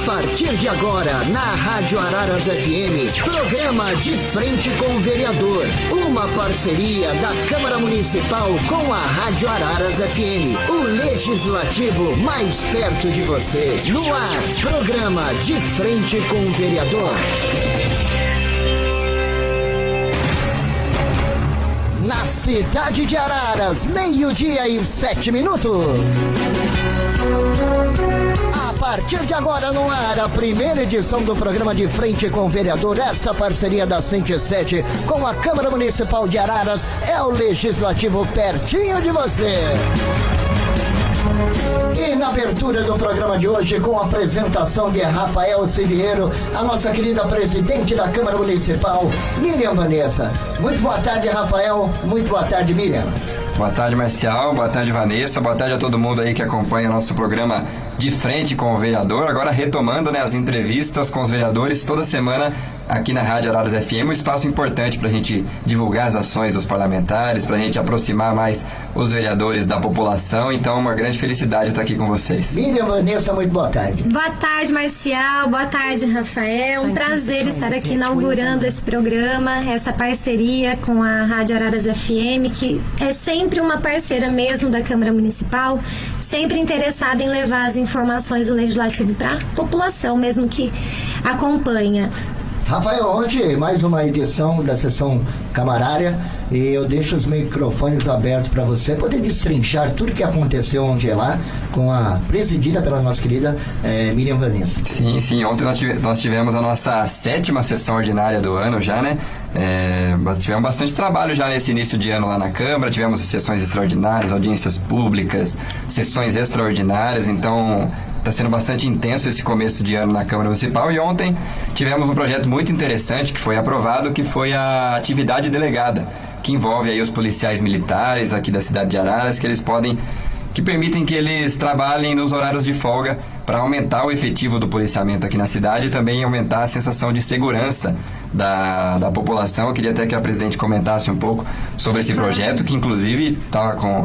partir de agora, na Rádio Araras FM, programa De Frente com o Vereador. Uma parceria da Câmara Municipal com a Rádio Araras FM. O legislativo mais perto de você. No ar, programa De Frente com o Vereador. Na cidade de Araras, 12:07. A partir de agora no ar, a primeira edição do programa De Frente com o Vereador. Essa parceria da 107 com a Câmara Municipal de Araras é o legislativo pertinho de você. E na abertura do programa de hoje, com a apresentação de Rafael Siviero, a nossa querida presidente da Câmara Municipal, Miriam Vanessa. Muito boa tarde, Rafael. Muito boa tarde, Miriam. Boa tarde, Marcial. Boa tarde, Vanessa. Boa tarde a todo mundo aí que acompanha o nosso programa De Frente com o Vereador. Agora retomando, as entrevistas com os vereadores toda semana aqui na Rádio Araras FM. Um espaço importante para a gente divulgar as ações dos parlamentares, para a gente aproximar mais os vereadores da população. Então, uma grande felicidade estar aqui com vocês. Miriam Vanessa, muito boa tarde. Boa tarde, Marcial. Boa tarde, Rafael. Um prazer estar aqui inaugurando esse programa, essa parceria com a Rádio Araras FM, que é sempre uma parceira mesmo da Câmara Municipal, sempre interessada em levar as informações do Legislativo para a população mesmo que acompanha. Rafael, ontem mais uma edição da sessão camarária e eu deixo os microfones abertos para você poder destrinchar tudo que aconteceu ontem lá com a presidida pela nossa querida Miriam Vanessa. Sim, ontem nós tivemos a nossa 7ª sessão ordinária do ano já, tivemos bastante trabalho já nesse início de ano lá na Câmara, tivemos sessões extraordinárias, audiências públicas, sessões extraordinárias, então está sendo bastante intenso esse começo de ano na Câmara Municipal. E ontem tivemos um projeto muito interessante que foi aprovado, que foi a atividade delegada, que envolve aí os policiais militares aqui da cidade de Araras, que permitem que eles trabalhem nos horários de folga para aumentar o efetivo do policiamento aqui na cidade e também aumentar a sensação de segurança da população. Eu queria até que a presidente comentasse um pouco sobre esse projeto, que inclusive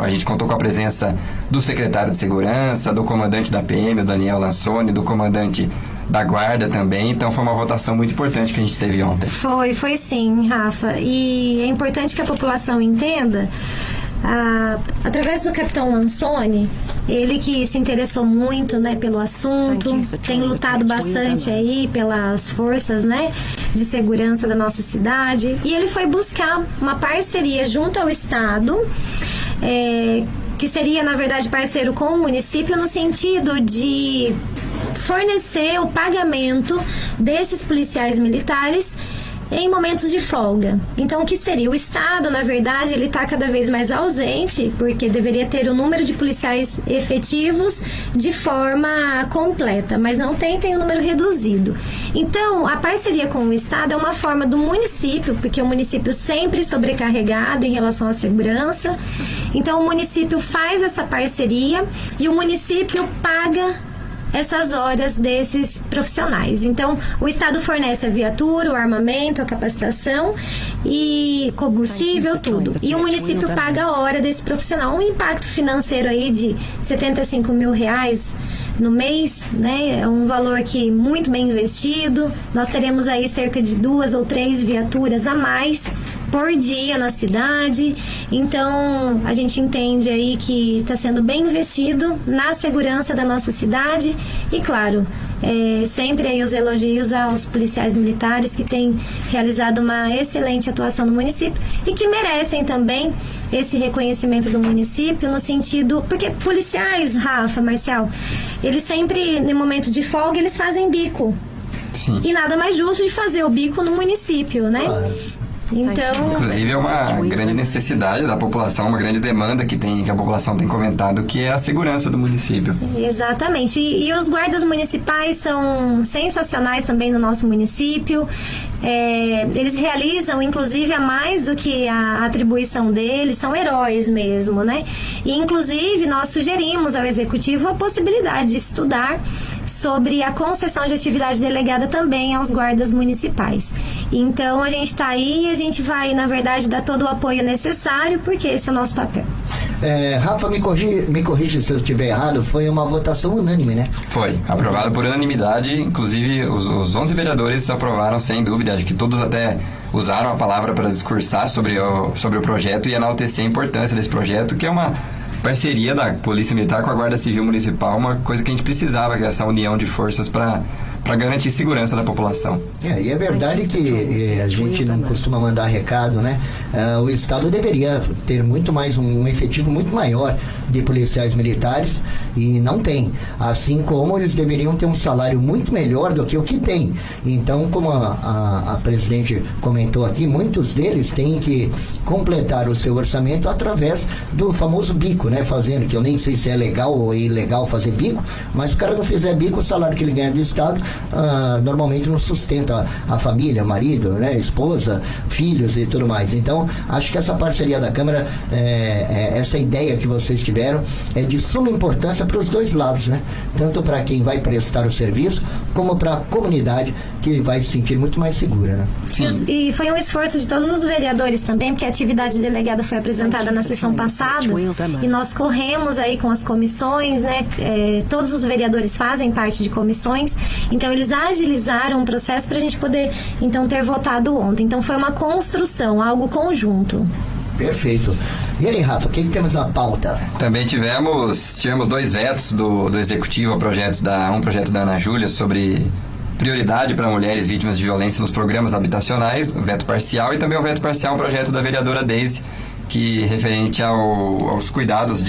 a gente contou com a presença do secretário de Segurança, do comandante da PM, o Daniel Lansoni, do comandante da Guarda também. Então foi uma votação muito importante que a gente teve ontem. Foi sim, Rafa. E é importante que a população entenda, através do capitão Lansoni, ele que se interessou muito, pelo assunto, tem lutado bastante aí pelas forças, de segurança da nossa cidade, e ele foi buscar uma parceria junto ao Estado, que seria, na verdade, parceiro com o município no sentido de fornecer o pagamento desses policiais militares em momentos de folga. Então, o que seria? O Estado, na verdade, ele está cada vez mais ausente, porque deveria ter o número de policiais efetivos de forma completa, mas não tem o número reduzido. Então, a parceria com o Estado é uma forma do município, porque o município sempre sobrecarregado em relação à segurança. Então, o município faz essa parceria e o município paga essas horas desses profissionais. Então, o Estado fornece a viatura, o armamento, a capacitação e combustível, tudo. E o município paga a hora desse profissional. Um impacto financeiro aí de R$75 mil no mês, é um valor que muito bem investido. Nós teremos aí cerca de 2 ou 3 viaturas a mais por dia na cidade. Então a gente entende aí que está sendo bem investido na segurança da nossa cidade e, claro, sempre aí os elogios aos policiais militares que têm realizado uma excelente atuação no município e que merecem também esse reconhecimento do município no sentido, porque policiais, Rafa, Marcial, eles sempre, no momento de folga, eles fazem bico. Sim. E nada mais justo de fazer o bico no município, Então, inclusive é uma grande necessidade da população, uma grande demanda que a população tem comentado, que é a segurança do município. Exatamente. E os guardas municipais são sensacionais também no nosso município. Eles realizam, inclusive, a mais do que a atribuição deles, são heróis mesmo, E, inclusive, nós sugerimos ao Executivo a possibilidade de estudar sobre a concessão de atividade delegada também aos guardas municipais. Então, a gente está aí e a gente vai, na verdade, dar todo o apoio necessário, porque esse é o nosso papel. Rafa, me corrige se eu estiver errado, foi uma votação unânime, né? Foi, aprovado por unanimidade, inclusive os 11 vereadores aprovaram sem dúvida, acho que todos até usaram a palavra para discursar sobre o projeto e enaltecer a importância desse projeto, que é uma parceria da Polícia Militar com a Guarda Civil Municipal, uma coisa que a gente precisava, que é essa união de forças para garantir segurança da população. E é verdade que a gente não costuma mandar recado, né? O Estado deveria ter muito mais, um efetivo muito maior de policiais militares e não tem. Assim como eles deveriam ter um salário muito melhor do que o que tem. Então, como a presidente comentou aqui, muitos deles têm que completar o seu orçamento através do famoso bico, né? Fazendo, que eu nem sei se é legal ou ilegal fazer bico, mas se o cara não fizer bico, o salário que ele ganha do Estado normalmente não sustenta a família, o marido, né, esposa, filhos e tudo mais. Então, acho que essa parceria da Câmara, essa ideia que vocês tiveram, é de suma importância para os dois lados, né? Tanto para quem vai prestar o serviço, como para a comunidade, que vai se sentir muito mais segura, né? Sim. E foi um esforço de todos os vereadores também, porque a atividade delegada foi apresentada na sessão passada e nós corremos aí com as comissões, né? Todos os vereadores fazem parte de comissões, então eles agilizaram o processo para a gente poder, então, ter votado ontem. Então foi uma construção, algo conjunto. Perfeito. E aí, Rafa, o que temos na pauta? Também tivemos 2 vetos do Executivo a projetos um projeto da Ana Júlia sobre prioridade para mulheres vítimas de violência nos programas habitacionais, o veto parcial, e também o veto parcial, um projeto da vereadora Deise, que referente aos cuidados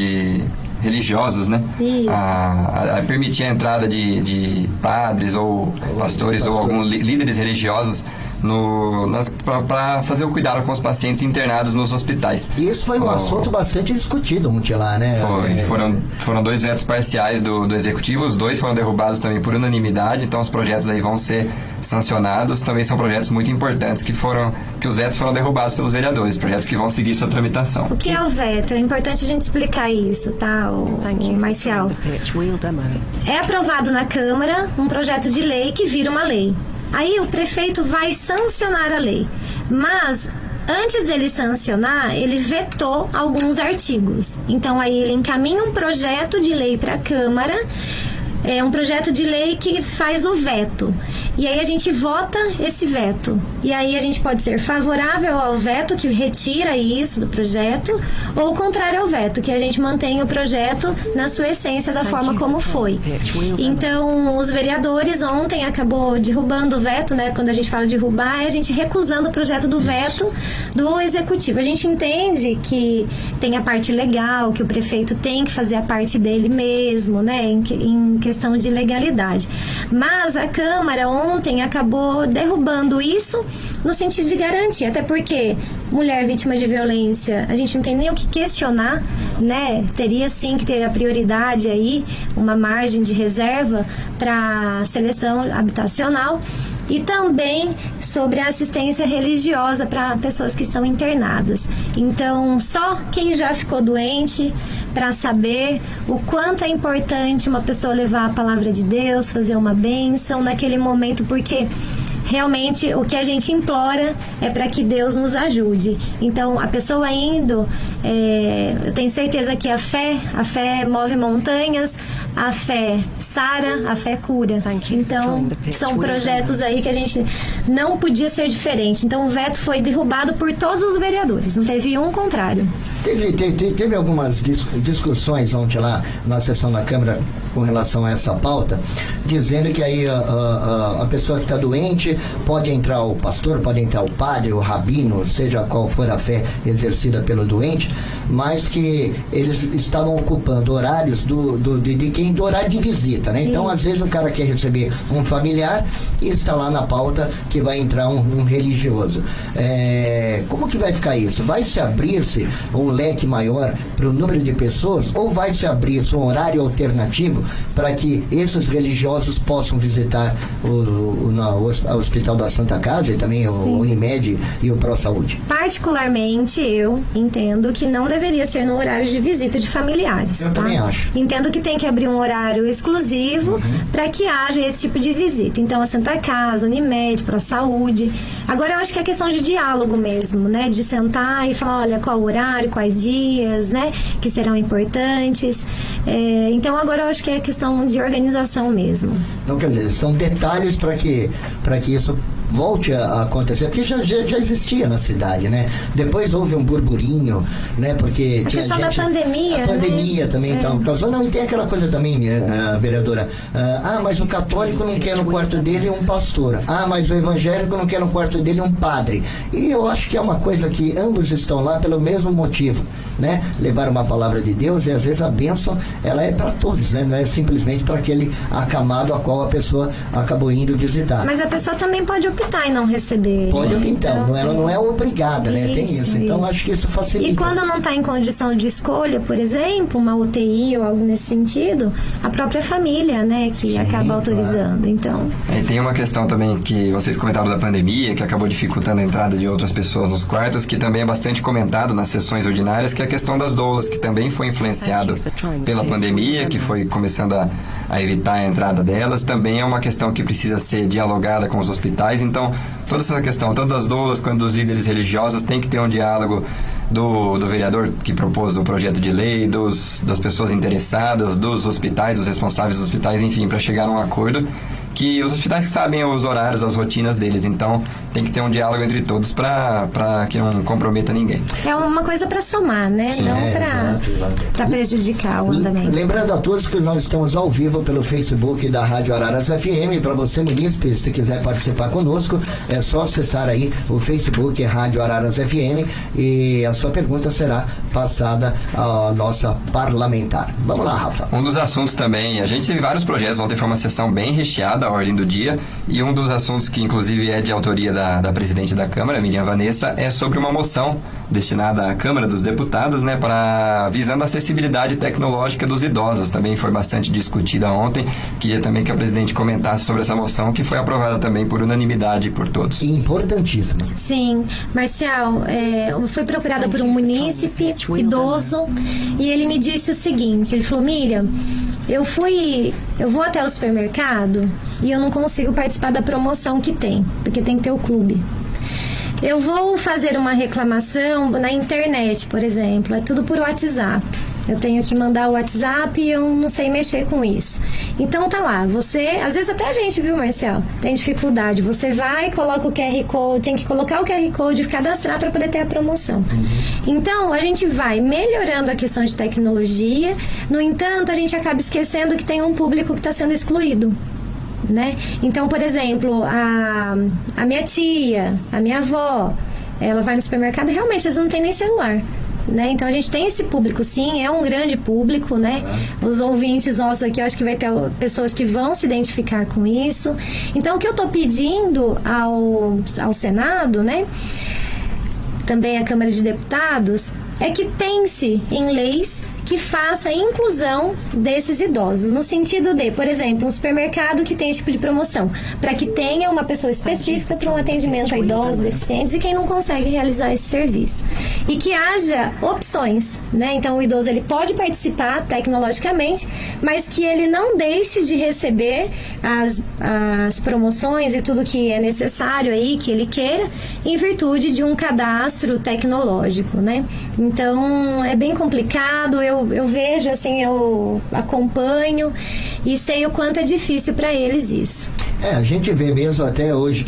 religiosos, né? A permitir a entrada de padres ou pastores ou alguns líderes religiosos para fazer o cuidado com os pacientes internados nos hospitais. E isso foi um assunto bastante discutido ontem lá, né? Foram 2 vetos parciais do Executivo, os 2 foram derrubados também por unanimidade, então os projetos aí vão ser sancionados. Também são projetos muito importantes que os vetos foram derrubados pelos vereadores, projetos que vão seguir sua tramitação. O que é o veto? É importante a gente explicar isso, tá, o Marcial? É aprovado na Câmara um projeto de lei que vira uma lei. Aí o prefeito vai sancionar a lei, mas antes dele sancionar, ele vetou alguns artigos. Então aí ele encaminha um projeto de lei para a Câmara, um projeto de lei que faz o veto. E aí a gente vota esse veto. E aí a gente pode ser favorável ao veto, que retira isso do projeto, ou contrário ao veto, que a gente mantém o projeto na sua essência, da forma como foi. Então, os vereadores ontem acabou derrubando o veto, né? Quando a gente fala de derrubar, é a gente recusando o projeto do veto do Executivo. A gente entende que tem a parte legal, que o prefeito tem que fazer a parte dele mesmo, né? Em questão de legalidade. Mas a Câmara ontem acabou derrubando isso no sentido de garantir, até porque mulher vítima de violência, a gente não tem nem o que questionar, né? Teria sim que ter a prioridade aí, uma margem de reserva para seleção habitacional. E também sobre a assistência religiosa para pessoas que estão internadas. Então, só quem já ficou doente para saber o quanto é importante uma pessoa levar a palavra de Deus, fazer uma bênção naquele momento, porque realmente o que a gente implora é para que Deus nos ajude. Então, a pessoa indo, eu tenho certeza que a fé move montanhas, a fé sara, a fé cura. Então, são projetos aí que a gente não podia ser diferente. Então, o veto foi derrubado por todos os vereadores, não teve um contrário. Teve algumas discussões ontem lá na sessão da Câmara com relação a essa pauta, dizendo que aí a pessoa que está doente pode entrar o pastor, pode entrar o padre, o rabino, seja qual for a fé exercida pelo doente, mas que eles estavam ocupando horários do horário de visita, né? Então, às vezes o cara quer receber um familiar e está lá na pauta que vai entrar um religioso. Como que vai ficar isso? Vai se abrir-se um leque maior para o número de pessoas, ou vai se abrir-se um horário alternativo para que esses religiosos possam visitar o Hospital da Santa Casa e também o Unimed e o ProSaúde? Particularmente, eu entendo que não deveria ser no horário de visita de familiares. Eu também acho. Entendo que tem que abrir um horário exclusivo para que haja esse tipo de visita. Então, a Santa Casa, Unimed, ProSaúde. Agora, eu acho que é questão de diálogo mesmo, né? De sentar e falar, olha, qual o horário, qual quais dias, né? Que serão importantes. Então agora eu acho que é questão de organização mesmo. Então, quer dizer, são detalhes para que isso volte a acontecer, porque já existia na cidade, né? Depois houve um burburinho, né? Porque a tinha questão gente, da pandemia, a pandemia, né? também então causou. Não, e tem aquela coisa também, vereadora, mas o católico não quer no quarto dele um pastor, mas o evangélico não quer no quarto dele um padre. E eu acho que é uma coisa que ambos estão lá pelo mesmo motivo, né? Levar uma palavra de Deus, e às vezes a bênção, ela é para todos, né? Não é simplesmente para aquele acamado a qual a pessoa acabou indo visitar. Mas a pessoa também pode optar em não receber. Pode optar, então, ela não é obrigada, né? Tem isso. Então, acho que isso facilita. E quando não está em condição de escolha, por exemplo, uma UTI ou algo nesse sentido, a própria família, né, que acaba autorizando. Claro. Então. E tem uma questão também que vocês comentaram da pandemia, que acabou dificultando a entrada de outras pessoas nos quartos, que também é bastante comentado nas sessões ordinárias, que é a questão das doulas, que também foi influenciado pela pandemia, que foi começando a evitar a entrada delas. Também é uma questão que precisa ser dialogada com os hospitais. Então, toda essa questão, tanto das doulas quanto dos líderes religiosos, tem que ter um diálogo do vereador que propôs o projeto de lei, das pessoas interessadas, dos hospitais, dos responsáveis dos hospitais, enfim, para chegar a um acordo que os hospitais sabem os horários, as rotinas deles, então tem que ter um diálogo entre todos para que não comprometa ninguém. É uma coisa para somar, né? Sim, não para prejudicar o andamento. Lembrando a todos que nós estamos ao vivo pelo Facebook da Rádio Araras FM. Para você, munícipe, se quiser participar conosco, é só acessar aí o Facebook Rádio Araras FM e a sua pergunta será passada à nossa parlamentar. Vamos lá, Rafa. Um dos assuntos também, a gente teve vários projetos, ontem foi uma sessão bem recheada, a ordem do dia, e um dos assuntos que inclusive é de autoria da presidente da Câmara, Miriam Vanessa, é sobre uma moção destinada à Câmara dos Deputados, né, visando a acessibilidade tecnológica dos idosos. Também foi bastante discutida ontem. Queria também que a presidente comentasse sobre essa moção, que foi aprovada também por unanimidade por todos. Importantíssima. Sim, Marcial, fui procurada por um munícipe idoso e ele me disse o seguinte, ele falou: Miriam, eu vou até o supermercado e eu não consigo participar da promoção que tem, porque tem que ter o clube. Eu vou fazer uma reclamação na internet, por exemplo, é tudo por WhatsApp. Eu tenho que mandar o WhatsApp e eu não sei mexer com isso. Então tá lá, às vezes até a gente, viu, Marcial, tem dificuldade. Você vai, coloca o QR Code, tem que colocar o QR Code e cadastrar para poder ter a promoção. Então a gente vai melhorando a questão de tecnologia, no entanto a gente acaba esquecendo que tem um público que está sendo excluído. Né? Então, por exemplo, a minha tia, a minha avó, ela vai no supermercado e realmente eles não têm nem celular. Né? Então a gente tem esse público, sim, é um grande público, né? Os ouvintes nossos aqui, eu acho que vai ter pessoas que vão se identificar com isso. Então o que eu estou pedindo ao Senado, né? Também a Câmara de Deputados, é que pense em leis que faça a inclusão desses idosos, no sentido de, por exemplo, um supermercado que tem esse tipo de promoção, para que tenha uma pessoa específica para um atendimento a idosos, deficientes e quem não consegue realizar esse serviço. E que haja opções, né? Então o idoso ele pode participar tecnologicamente, mas que ele não deixe de receber as promoções e tudo que é necessário aí, que ele queira, em virtude de um cadastro tecnológico, né? Então é bem complicado, eu vejo, assim, eu acompanho e sei o quanto é difícil para eles isso. A gente vê mesmo até hoje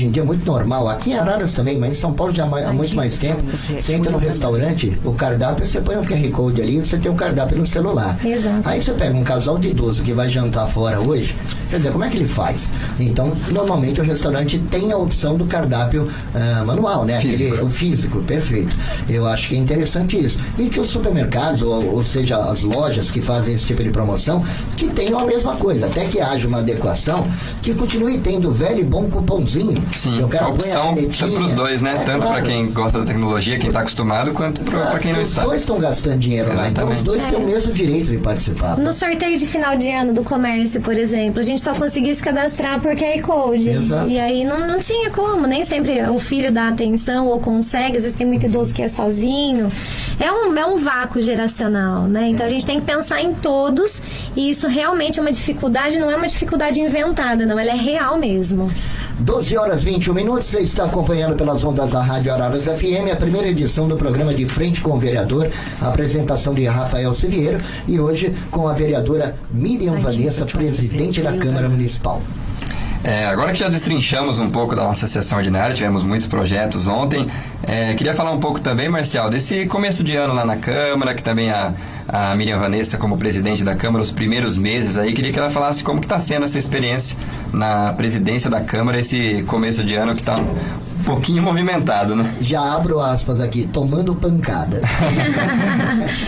em dia muito normal, aqui em Araras também, mas em São Paulo já há muito mais tempo. Você entra no restaurante, o cardápio, você põe um QR Code ali, você tem o cardápio no celular. Exato. Aí você pega um casal de idoso que vai jantar fora hoje, quer dizer, como é que ele faz? Então, normalmente o restaurante tem a opção do cardápio manual, né? O físico, perfeito. Eu acho que é interessante isso. E que os supermercados, ou seja, as lojas que fazem esse tipo de promoção, que tenham a mesma coisa, até que haja uma adequação, que continue tendo o velho e bom cupomzinho. Sim, a opção é para os dois, né? Tanto para quem gosta da tecnologia, quem está acostumado, quanto para quem não está. Os dois estão gastando dinheiro lá, então os dois têm o mesmo direito de participar. No sorteio de final de ano do comércio, por exemplo, a gente só conseguia se cadastrar por QR Code. Exato. E aí não tinha como, nem sempre o filho dá atenção ou consegue, às vezes tem muito idoso que é sozinho. É um vácuo geracional, né? Então a gente tem que pensar em todos, e isso realmente é uma dificuldade, não é uma dificuldade inventada, não, ela é real mesmo. 12 horas 21 minutos, você está acompanhando pelas ondas da Rádio Araras FM, a primeira edição do programa De Frente com o Vereador, a apresentação de Rafael Siviero, e hoje com a vereadora Miriam Vanessa, presidente da Câmara Municipal. Agora que já destrinchamos um pouco da nossa sessão ordinária, tivemos muitos projetos ontem, queria falar um pouco também, Marcial, desse começo de ano lá na Câmara, que também a Miriam Vanessa, como presidente da Câmara, os primeiros meses aí, queria que ela falasse como que está sendo essa experiência na presidência da Câmara, esse começo de ano que está um pouquinho movimentado, né? Já abro aspas aqui, tomando pancada.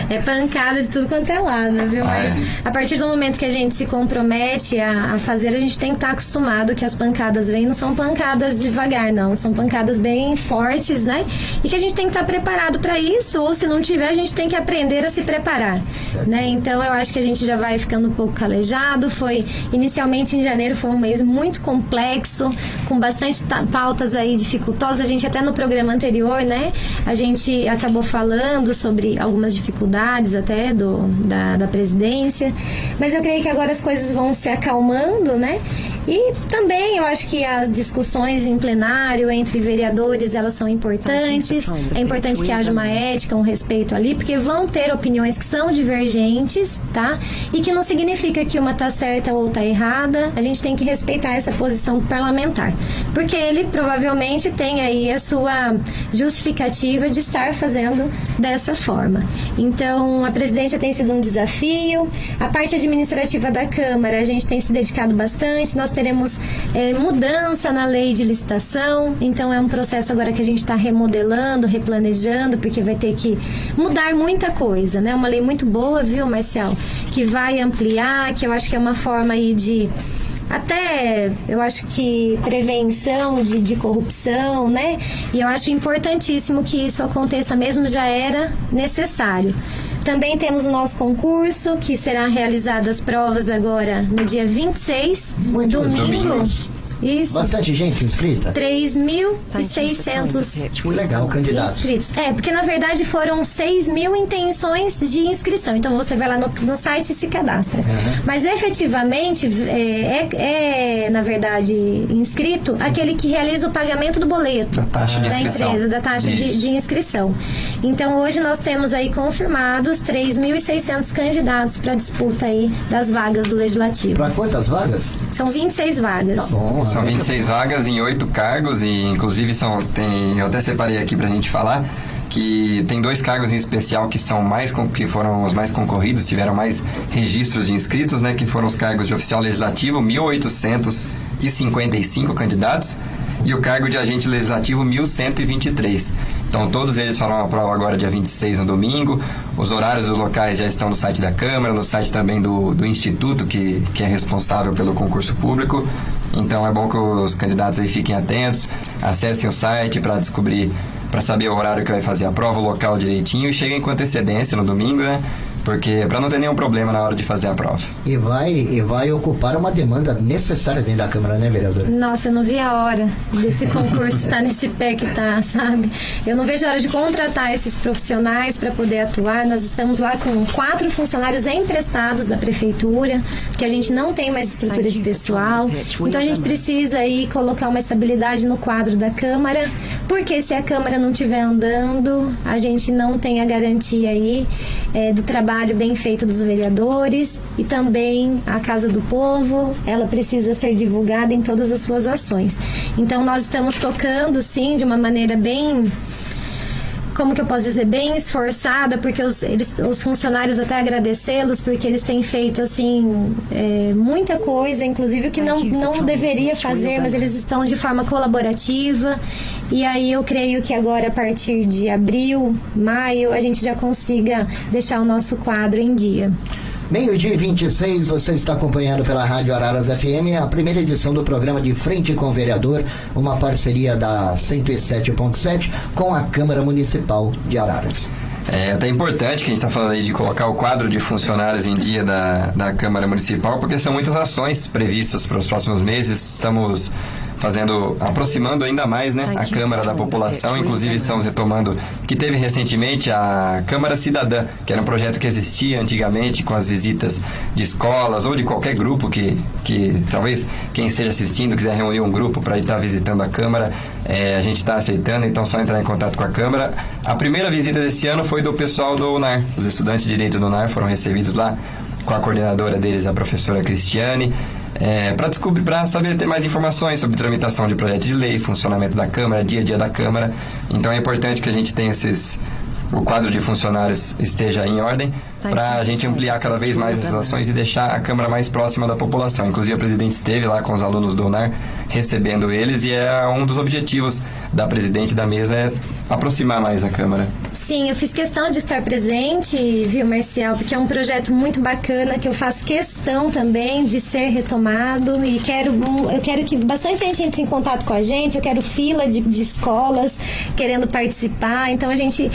É pancada de tudo quanto é lado, viu? Mas a partir do momento que a gente se compromete a fazer, a gente tem que estar acostumado que as pancadas vêm, não são pancadas devagar, não. São pancadas bem fortes, né? E que a gente tem que estar preparado para isso, ou se não tiver, a gente tem que aprender a se preparar, né? Então, eu acho que a gente já vai ficando um pouco calejado. Inicialmente em janeiro foi um mês muito complexo, com bastante pautas aí dificultosas. A gente até no programa anterior, né? A gente acabou falando sobre algumas dificuldades até da presidência. Mas eu creio que agora as coisas vão se acalmando, né? E também eu acho que as discussões em plenário entre vereadores, elas são importantes. É importante que haja uma ética, um respeito ali, porque vão ter opiniões que são divergentes, tá? E que não significa que uma tá certa ou tá errada. A gente tem que respeitar essa posição parlamentar. Porque ele provavelmente tem aí a sua justificativa de estar fazendo dessa forma. Então, a presidência tem sido um desafio. A parte administrativa da Câmara, a gente tem se dedicado bastante. Nós teremos mudança na lei de licitação, então é um processo agora que a gente está remodelando, replanejando, porque vai ter que mudar muita coisa, né? Uma lei muito boa, viu, Marcial? Que vai ampliar, que eu acho que é uma forma aí de até, eu acho que prevenção de corrupção, né? E eu acho importantíssimo que isso aconteça mesmo, já era necessário. Também temos o nosso concurso, que será realizado as provas agora no dia 26, domingo. Isso. Bastante gente inscrita? 3.600 legal, candidatos. Inscritos. É, porque na verdade foram 6.000 intenções de inscrição. Então você vai lá no site e se cadastra. Mas efetivamente na verdade, inscrito aquele que realiza o pagamento do boleto da taxa de inscrição. Empresa, da taxa de inscrição. Então hoje nós temos aí confirmados 3.600 candidatos para disputa aí das vagas do Legislativo. Para quantas vagas? São 26 vagas. Tá bom. São 26 vagas em 8 cargos e inclusive eu até separei aqui pra gente falar que tem 2 cargos em especial que foram os mais concorridos, tiveram mais registros de inscritos, né, que foram os cargos de oficial legislativo, 1.855 candidatos, e o cargo de agente legislativo, 1.123. Então, todos eles farão a prova agora dia 26, no domingo. Os horários dos locais já estão no site da Câmara, no site também do Instituto, que é responsável pelo concurso público. Então, é bom que os candidatos aí fiquem atentos, acessem o site para saber o horário que vai fazer a prova, o local direitinho, e cheguem com antecedência no domingo, né? Porque para não ter nenhum problema na hora de fazer a prova. E vai ocupar uma demanda necessária dentro da Câmara, né, vereadora? Nossa, eu não vi a hora desse concurso estar nesse pé que tá, sabe? Eu não vejo a hora de contratar esses profissionais para poder atuar. Nós estamos lá com 4 funcionários emprestados da prefeitura, porque a gente não tem mais estrutura de pessoal. Então a gente precisa aí colocar uma estabilidade no quadro da Câmara, porque se a Câmara não estiver andando, a gente não tem a garantia aí do trabalho bem feito dos vereadores, e também a Casa do Povo, ela precisa ser divulgada em todas as suas ações. Então nós estamos tocando, sim, de uma maneira bem, como que eu posso dizer, bem esforçada, porque os funcionários, até agradecê-los, porque eles têm feito, assim, muita coisa, inclusive o que não deveria fazer, mas eles estão de forma colaborativa. E aí eu creio que agora, a partir de abril, maio, a gente já consiga deixar o nosso quadro em dia. Meio-dia e 26, você está acompanhando pela Rádio Araras FM a primeira edição do programa De Frente com o Vereador, uma parceria da 107.7 com a Câmara Municipal de Araras. É até importante que a gente está falando aí de colocar o quadro de funcionários em dia da Câmara Municipal, porque são muitas ações previstas para os próximos meses. Estamos aproximando ainda mais, né, a Câmara da população. Inclusive estamos retomando, que teve recentemente a Câmara Cidadã, que era um projeto que existia antigamente com as visitas de escolas ou de qualquer grupo que talvez quem esteja assistindo quiser reunir um grupo para estar visitando a Câmara. A gente está aceitando, então só entrar em contato com a Câmara. A primeira visita desse ano foi do pessoal do UNAR. Os estudantes de Direito do UNAR foram recebidos lá com a coordenadora deles, a professora Cristiane, para saber ter mais informações sobre tramitação de projeto de lei, funcionamento da Câmara, dia a dia da Câmara. Então é importante que a gente tenha o quadro de funcionários esteja em ordem para a gente ampliar cada vez mais essas ações e deixar a Câmara mais próxima da população. Inclusive, a presidente esteve lá com os alunos do UNAR, recebendo eles, e um dos objetivos da presidente da mesa é aproximar mais a Câmara. Sim, eu fiz questão de estar presente, viu, Marcial, porque é um projeto muito bacana, que eu faço questão também de ser retomado, e eu quero que bastante gente entre em contato com a gente. Eu quero fila de escolas querendo participar, então a gente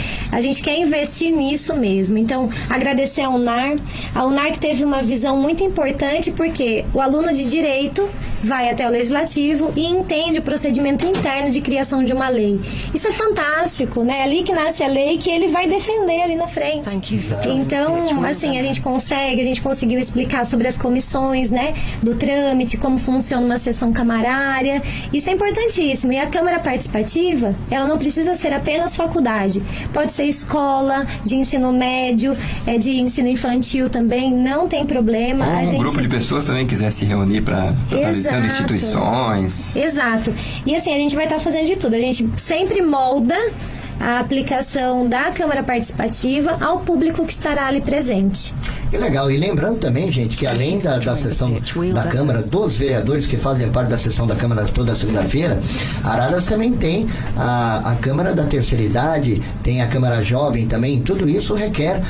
quer investir nisso mesmo. Então, agradecer a UNAR que teve uma visão muito importante, porque o aluno de Direito vai até o Legislativo e entende o procedimento interno de criação de uma lei. Isso é fantástico, né? Ali que nasce a lei que ele vai defender ali na frente. Então, assim, a gente conseguiu explicar sobre as comissões, né, do trâmite, como funciona uma sessão camarária. Isso é importantíssimo. E a Câmara Participativa, ela não precisa ser apenas faculdade. Pode ser escola, de ensino médio, de ensino infantil também, não tem problema. Um grupo de pessoas também quiser se reunir para visitando instituições. Exato. E assim, a gente vai estar fazendo de tudo. A gente sempre molda a aplicação da Câmara Participativa ao público que estará ali presente. Que legal. E lembrando também, gente, que além da sessão da Câmara, dos vereadores que fazem parte da sessão da Câmara toda segunda-feira, Araras também tem a Câmara da Terceira Idade, tem a Câmara Jovem também. Tudo isso requer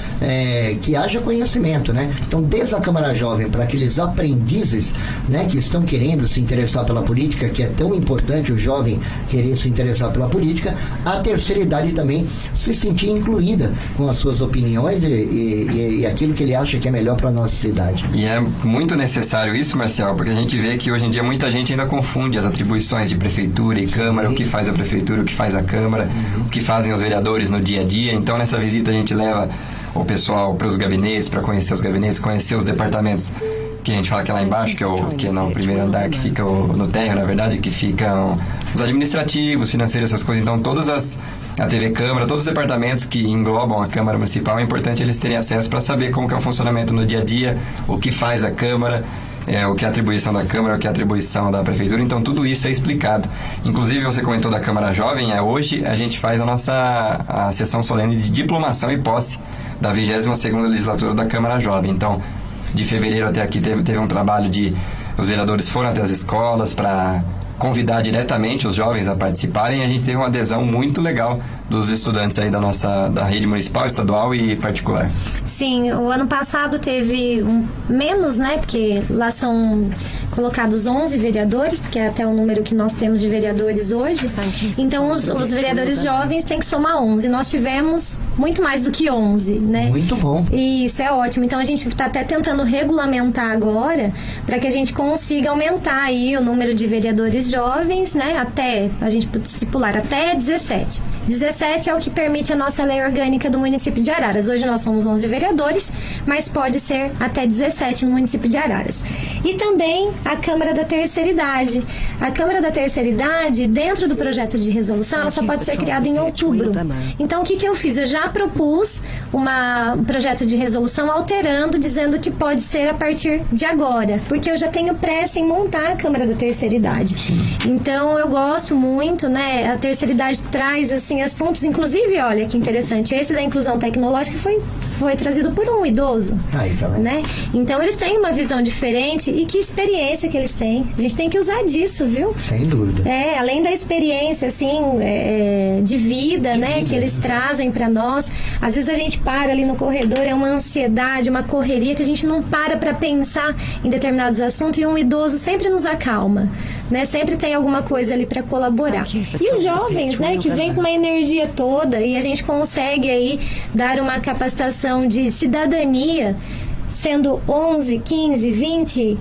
que haja conhecimento, né? Então, desde a Câmara Jovem para aqueles aprendizes, né, que estão querendo se interessar pela política, que é tão importante o jovem querer se interessar pela política, a terceira idade também se sentir incluída com as suas opiniões e aquilo que ele acha que é melhor para a nossa cidade. E é muito necessário isso, Marcial, porque a gente vê que hoje em dia muita gente ainda confunde as atribuições de prefeitura e Câmara, o que faz a prefeitura, o que faz a Câmara, o que fazem os vereadores no dia a dia. Então, nessa visita a gente leva o pessoal para os gabinetes, para conhecer os gabinetes, conhecer os departamentos, que a gente fala que é lá embaixo, que é no primeiro andar, que fica no térreo, na verdade, que ficam os administrativos, financeiros, essas coisas. Então, a TV Câmara, todos os departamentos que englobam a Câmara Municipal, é importante eles terem acesso para saber como que é o funcionamento no dia a dia, o que faz a Câmara, o que é a atribuição da Câmara, o que é a atribuição da Prefeitura. Então, tudo isso é explicado. Inclusive, você comentou da Câmara Jovem, hoje a gente faz a sessão solene de diplomação e posse da 22ª legislatura da Câmara Jovem. Então, de fevereiro até aqui teve um trabalho os vereadores foram até as escolas para convidar diretamente os jovens a participarem, e a gente teve uma adesão muito legal dos estudantes aí da rede municipal, estadual e particular. Sim, o ano passado teve menos, né, porque lá são colocados 11 vereadores, porque é até o número que nós temos de vereadores hoje. Então, os vereadores jovens têm que somar 11. Nós tivemos muito mais do que 11, né? Muito bom. E isso é ótimo. Então, a gente está até tentando regulamentar agora para que a gente consiga aumentar aí o número de vereadores jovens, né? Até, a gente estipular até 17. 17 é o que permite a nossa lei orgânica do município de Araras. Hoje nós somos 11 vereadores, mas pode ser até 17 no município de Araras. E também a Câmara da Terceira Idade. A Câmara da Terceira Idade, dentro do projeto de resolução, ela só pode ser criada em outubro. Então, o que eu fiz? Eu já propus um projeto de resolução alterando, dizendo que pode ser a partir de agora, porque eu já tenho pressa em montar a Câmara da Terceira Idade. Então, eu gosto muito, né? A terceira idade traz, assim, assuntos, inclusive, olha que interessante, esse da inclusão tecnológica foi trazido por um idoso, né? Então, eles têm uma visão diferente E que experiência que eles têm. A gente tem que usar disso, viu? Sem dúvida. Além da experiência, assim, de vida, né? Que eles trazem para nós. Às vezes a gente para ali no corredor, é uma ansiedade, uma correria que a gente não para pensar em determinados assuntos, e um idoso sempre nos acalma, né? Sempre tem alguma coisa ali para colaborar. E os jovens, né? Que vêm com uma energia toda, e a gente consegue aí dar uma capacitação de cidadania, sendo 11, 15, 20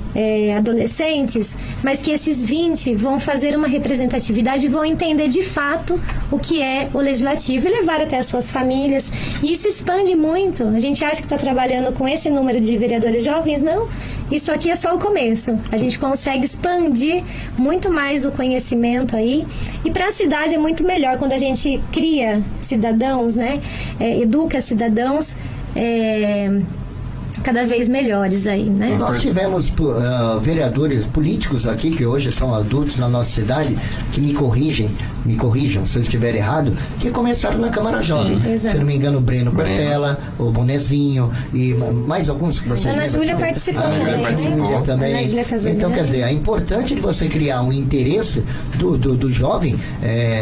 adolescentes, mas que esses 20 vão fazer uma representatividade e vão entender de fato o que é o legislativo e levar até as suas famílias. E isso expande muito. A gente acha que está trabalhando com esse número de vereadores jovens, não. Isso aqui é só o começo. A gente consegue expandir muito mais o conhecimento aí. E para a cidade é muito melhor quando a gente cria cidadãos, né? Educa cidadãos cada vez melhores aí, né? Nós tivemos vereadores políticos aqui, que hoje são adultos na nossa cidade, que me corrijam se eu estiver errado, que começaram na Câmara Jovem. Se não me engano, o Breno Cortella, o Bonezinho e mais alguns que vocês Ana Júlia participou também. Então, quer dizer, é importante de você criar um interesse do jovem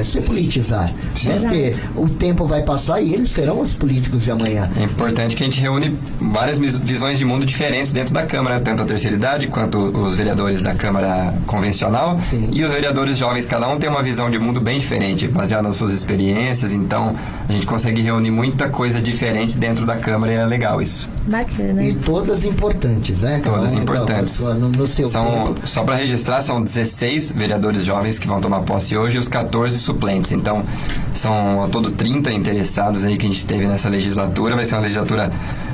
se politizar, né? Porque o tempo vai passar e eles serão os políticos de amanhã. É importante que a gente reúne várias visões de mundo diferentes dentro da Câmara, tanto a terceira idade quanto os vereadores da Câmara convencional. Sim. E os vereadores jovens, cada um tem uma visão de mundo bem diferente, baseada nas suas experiências. Então a gente consegue reunir muita coisa diferente dentro da Câmara, e é legal isso. Bacana. E todas importantes, né? Todas importantes. No seu tempo. Só para registrar, são 16 vereadores jovens que vão tomar posse hoje e os 14 suplentes. Então são ao todo 30 interessados aí que a gente teve nessa legislatura. Vai ser uma legislatura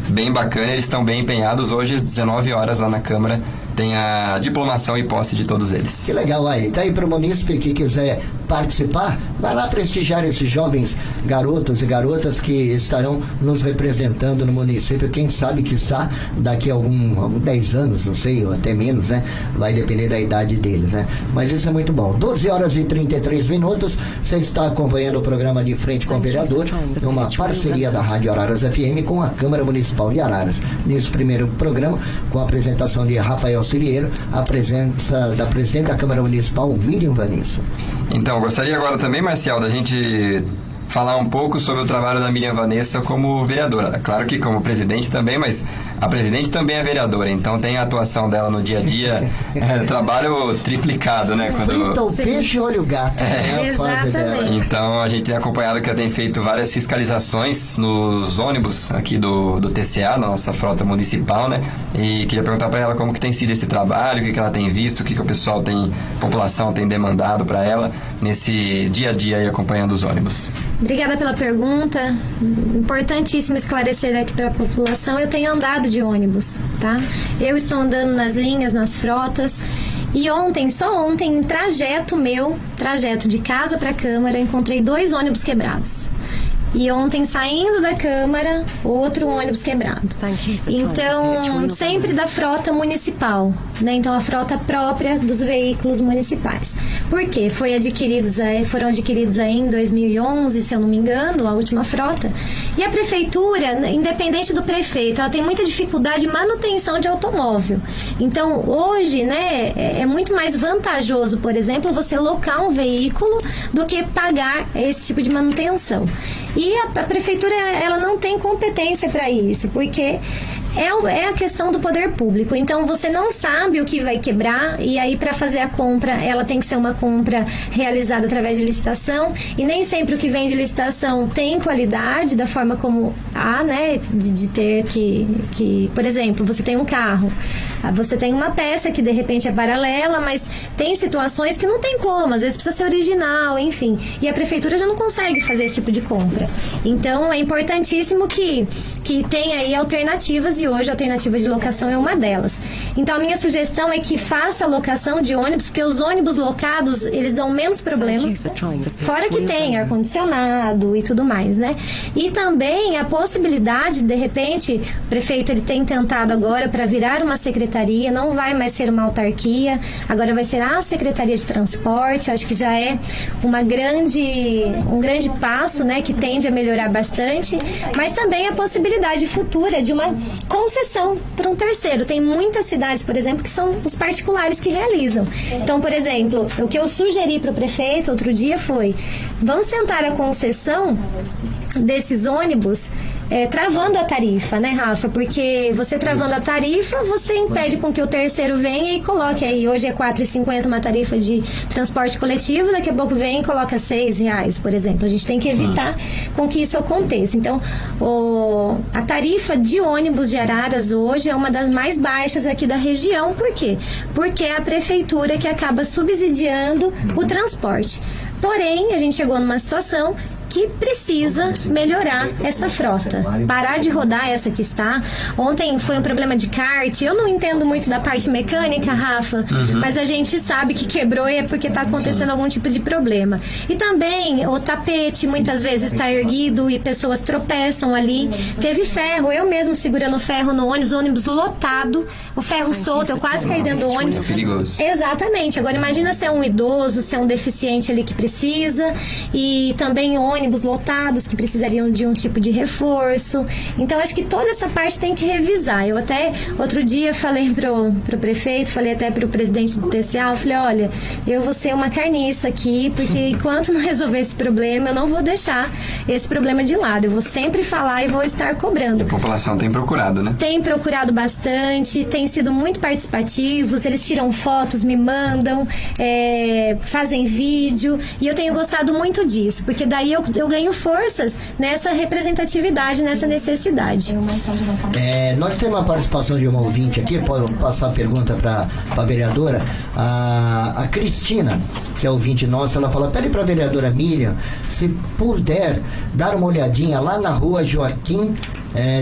bem bacana, eles estão bem empenhados. Hoje às 19 horas lá na Câmara tem a diplomação e posse de todos eles. Que legal, aí. Tá aí para o munícipe que quiser participar, vai lá prestigiar esses jovens garotos e garotas que estarão nos representando no município. Quem sabe, quiçá, daqui a algum 10 anos, não sei, ou até menos, né? Vai depender da idade deles, né? Mas isso é muito bom. 12 horas e 33 minutos, você está acompanhando o programa De Frente com o Vereador, uma parceria da Rádio Araras FM com a Câmara Municipal de Araras. Nesse primeiro programa, com a apresentação de Rafael Cirieiro, a presença da presidente da Câmara Municipal, Miriam Vanessa. Então, gostaria agora também, Marcial, da gente falar um pouco sobre o trabalho da Miriam Vanessa como vereadora. Claro que como presidente também, mas a presidente também é vereadora, então tem a atuação dela no dia a dia, trabalho triplicado, né? Frita o peixe e olha o gato. Exatamente. Então a gente tem acompanhado que ela tem feito várias fiscalizações nos ônibus aqui do TCA, na nossa frota municipal, né? E queria perguntar para ela como que tem sido esse trabalho, o que ela tem visto, o que o pessoal a população tem demandado para ela nesse dia a dia aí acompanhando os ônibus. Obrigada pela pergunta. Importantíssimo esclarecer aqui para a população. Eu tenho andado de ônibus, tá? Eu estou andando nas linhas, nas frotas. E só ontem, em trajeto de casa para a Câmara, encontrei 2 ônibus quebrados. E ontem, saindo da Câmara, outro ônibus quebrado. Então, sempre da frota municipal, né? Então, a frota própria dos veículos municipais. Por quê? Foram adquiridos aí em 2011, se eu não me engano, a última frota. E a prefeitura, independente do prefeito, ela tem muita dificuldade de manutenção de automóvel. Então, hoje, né, é muito mais vantajoso, por exemplo, você locar um veículo do que pagar esse tipo de manutenção. E a prefeitura, ela não tem competência para isso, porque é a questão do poder público. Então, você não sabe o que vai quebrar, e aí, para fazer a compra, ela tem que ser uma compra realizada através de licitação, e nem sempre o que vem de licitação tem qualidade da forma como há, né, de ter que... Por exemplo, você tem um carro, você tem uma peça que, de repente, é paralela, mas tem situações que não tem como, às vezes precisa ser original, enfim. E a prefeitura já não consegue fazer esse tipo de compra. Então, é importantíssimo que tenha aí alternativas, e hoje a alternativa de locação é uma delas. Então, a minha sugestão é que faça a locação de ônibus, porque os ônibus locados, eles dão menos problema, fora que tem ar-condicionado e tudo mais, né? E também a possibilidade, de repente, o prefeito ele tem tentado agora para virar uma secretaria secretaria, não vai mais ser uma autarquia, agora vai ser a Secretaria de Transporte. Acho que já é um grande passo, né, que tende a melhorar bastante, mas também a possibilidade futura de uma concessão para um terceiro. Tem muitas cidades, por exemplo, que são os particulares que realizam. Então, por exemplo, o que eu sugeri para o prefeito outro dia foi: vamos sentar a concessão desses ônibus travando a tarifa, né, Rafa? Porque você travando a tarifa, você impede com que o terceiro venha e coloque aí, hoje é R$4,50 uma tarifa de transporte coletivo, daqui a pouco vem e coloca R$6, por exemplo. A gente tem que evitar com que isso aconteça. Então, a tarifa de ônibus de Araras hoje é uma das mais baixas aqui da região. Por quê? Porque é a prefeitura que acaba subsidiando o transporte. Porém, a gente chegou numa situação que precisa melhorar essa frota, parar de rodar essa que está. Ontem foi um problema de kart. Eu não entendo muito da parte mecânica, Rafa, mas a gente sabe que quebrou e é porque está acontecendo algum tipo de problema. E também o tapete muitas vezes está erguido e pessoas tropeçam ali. Teve ferro, eu mesmo segurando ferro no ônibus lotado, o ferro solto, eu quase caí dentro do ônibus. É perigoso. Exatamente. Agora imagina se é um idoso, se é um deficiente ali que precisa, e também ônibus lotados que precisariam de um tipo de reforço. Então acho que toda essa parte tem que revisar. Eu até outro dia falei pro prefeito, falei até pro presidente do TCA, eu falei: olha, eu vou ser uma carniça aqui, porque enquanto não resolver esse problema, eu não vou deixar esse problema de lado. Eu vou sempre falar e vou estar cobrando. A população tem procurado, né? Tem procurado bastante, tem sido muito participativos, eles tiram fotos, me mandam, fazem vídeo, e eu tenho gostado muito disso, porque daí eu ganho forças nessa representatividade, nessa necessidade. Nós temos a participação de uma ouvinte aqui, pode passar a pergunta para a vereadora, a Cristina, que é ouvinte nossa. Ela fala: pede para a vereadora Miriam, se puder dar uma olhadinha lá na rua Joaquim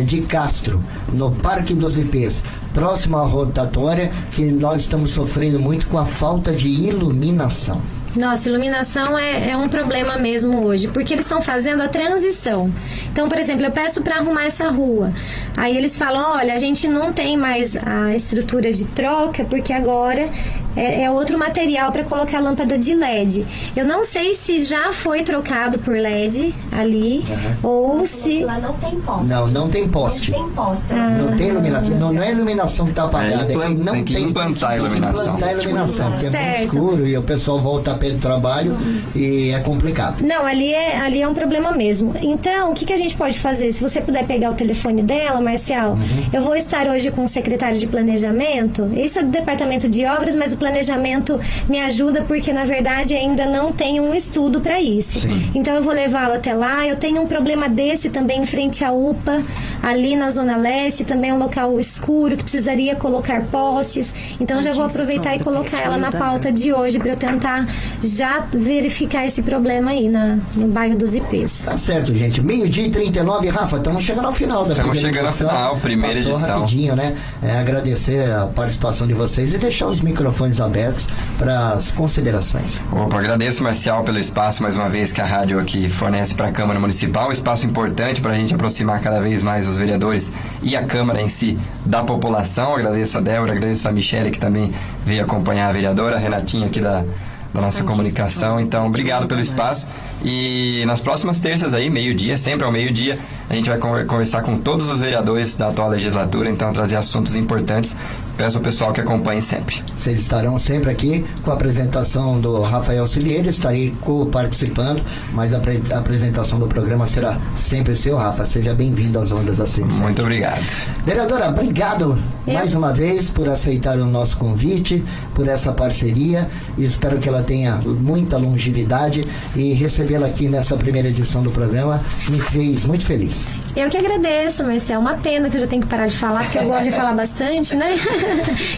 de Castro, no Parque dos Ipês, próximo à rotatória, que nós estamos sofrendo muito com a falta de iluminação. Nossa, iluminação é um problema mesmo hoje, porque eles estão fazendo a transição. Então, por exemplo, eu peço para arrumar essa rua. Aí eles falam: olha, a gente não tem mais a estrutura de troca, porque agora é outro material para colocar lâmpada de LED. Eu não sei se já foi trocado por LED ali, ou se... Lá não tem poste. Não tem poste. Não tem poste. Não tem iluminação. Não é a iluminação que está apagada. Tem que implantar a iluminação. Implantar a iluminação, porque é muito escuro e o pessoal volta a pé do trabalho e é complicado. Não, ali é um problema mesmo. Então, o que a gente pode fazer? Se você puder pegar o telefone dela, Marcial, eu vou estar hoje com o secretário de planejamento. Isso é do departamento de obras, mas o planejamento me ajuda, porque na verdade ainda não tem um estudo para isso. Sim. Então eu vou levá-lo até lá. Eu tenho um problema desse também em frente à UPA, ali na Zona Leste, também é um local escuro que precisaria colocar postes. Então já vou aproveitar e colocar ela na pauta de hoje para eu tentar já verificar esse problema aí no bairro dos Ipês. Tá certo, gente. 12h39, Rafa, estamos chegando ao final da primeira edição. Estamos chegando ao final, primeira edição. Rapidinho, né? Agradecer a participação de vocês e deixar os microfones abertos para as considerações. Opa, agradeço, Marcial, pelo espaço mais uma vez que a rádio aqui fornece para a Câmara Municipal, um espaço importante para a gente aproximar cada vez mais os vereadores e a Câmara em si da população. Agradeço a Débora, agradeço a Michele, que também veio acompanhar a vereadora, a Renatinha aqui da nossa comunicação. Então, obrigado pelo espaço. E nas próximas terças aí, meio-dia, sempre ao meio-dia, a gente vai conversar com todos os vereadores da atual legislatura, então trazer assuntos importantes. Peço ao pessoal que acompanhe sempre. Vocês estarão sempre aqui com a apresentação do Rafael Silveira, estarei participando, mas a apresentação do programa será sempre seu, Rafa. Seja bem-vindo às Ondas assim. Muito obrigado. Vereadora, obrigado mais uma vez por aceitar o nosso convite, por essa parceria, e espero que ela tenha muita longevidade, e recebê-la aqui nessa primeira edição do programa me fez muito feliz. Eu que agradeço, mas é uma pena que eu já tenho que parar de falar, porque eu gosto de falar bastante, né?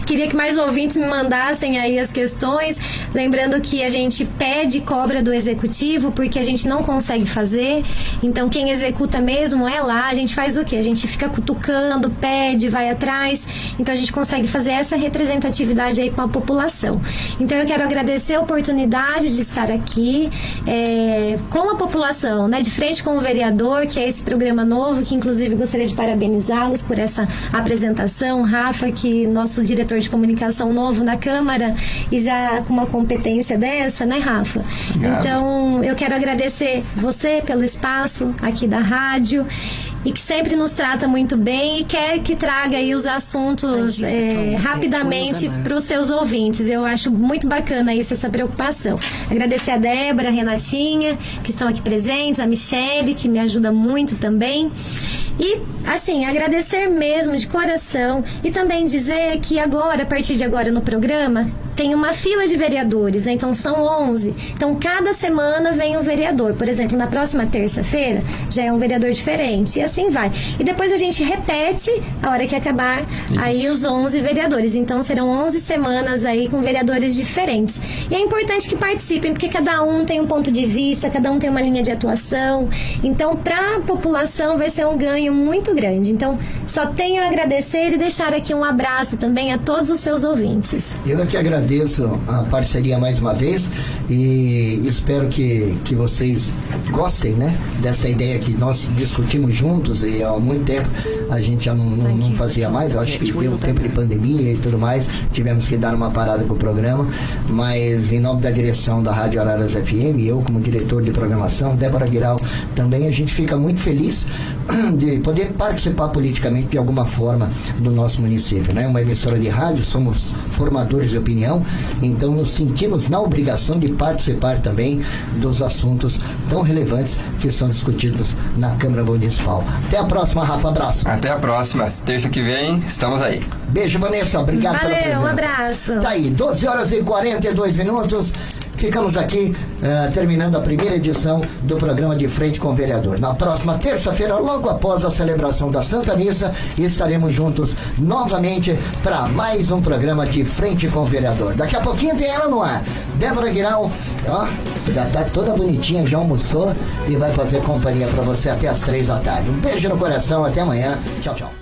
Queria que mais ouvintes me mandassem aí as questões. Lembrando que a gente pede e cobra do executivo, porque a gente não consegue fazer. Então, quem executa mesmo é lá. A gente faz o quê? A gente fica cutucando, pede, vai atrás. Então, a gente consegue fazer essa representatividade aí com a população. Então, eu quero agradecer a oportunidade de estar aqui com a população, né? De frente com o vereador, que é esse programa novo, novo, que inclusive gostaria de parabenizá-los por essa apresentação. Rafa, que nosso diretor de comunicação novo na Câmara e já com uma competência dessa, né, Rafa? Obrigado. Então, eu quero agradecer você pelo espaço aqui da rádio e que sempre nos trata muito bem e quer que traga aí os assuntos rapidamente para os seus ouvintes. Eu acho muito bacana isso, essa preocupação. Agradecer a Débora, a Renatinha, que estão aqui presentes, a Michele, que me ajuda muito também. E, assim, agradecer mesmo de coração e também dizer que agora, a partir de agora no programa, tem uma fila de vereadores, né? Então são 11. Então cada semana vem um vereador. Por exemplo, na próxima terça-feira já é um vereador diferente e assim vai. E depois a gente repete a hora que acabar aí os 11 vereadores. Então serão 11 semanas aí com vereadores diferentes. E é importante que participem, porque cada um tem um ponto de vista, cada um tem uma linha de atuação. Então para a população vai ser um ganho muito grande. Então só tenho a agradecer e deixar aqui um abraço também a todos os seus ouvintes. Eu que agradeço a parceria mais uma vez e espero que vocês gostem, né, dessa ideia que nós discutimos juntos e há muito tempo a gente já não fazia mais. Eu acho que deu tempo de pandemia e tudo mais, tivemos que dar uma parada com o programa, mas em nome da direção da Rádio Araras FM, eu como diretor de programação, Débora Guiral também, a gente fica muito feliz de poder participar politicamente de alguma forma do nosso município, né? Uma emissora de rádio, somos formadores de opinião, então nos sentimos na obrigação de participar também dos assuntos tão relevantes que são discutidos na Câmara Municipal. Até a próxima, Rafa, abraço. Até a próxima, terça que vem, estamos aí. Beijo, Vanessa, obrigado pela presença. Valeu, um abraço. Tá aí, 12 horas e 42 minutos. Ficamos aqui terminando a primeira edição do programa De Frente com o Vereador. Na próxima terça-feira, logo após a celebração da Santa Missa, estaremos juntos novamente para mais um programa De Frente com o Vereador. Daqui a pouquinho tem ela no ar. Débora Guiral, ó, já tá toda bonitinha, já almoçou e vai fazer companhia para você até as 3 da tarde. Um beijo no coração, até amanhã. Tchau, tchau.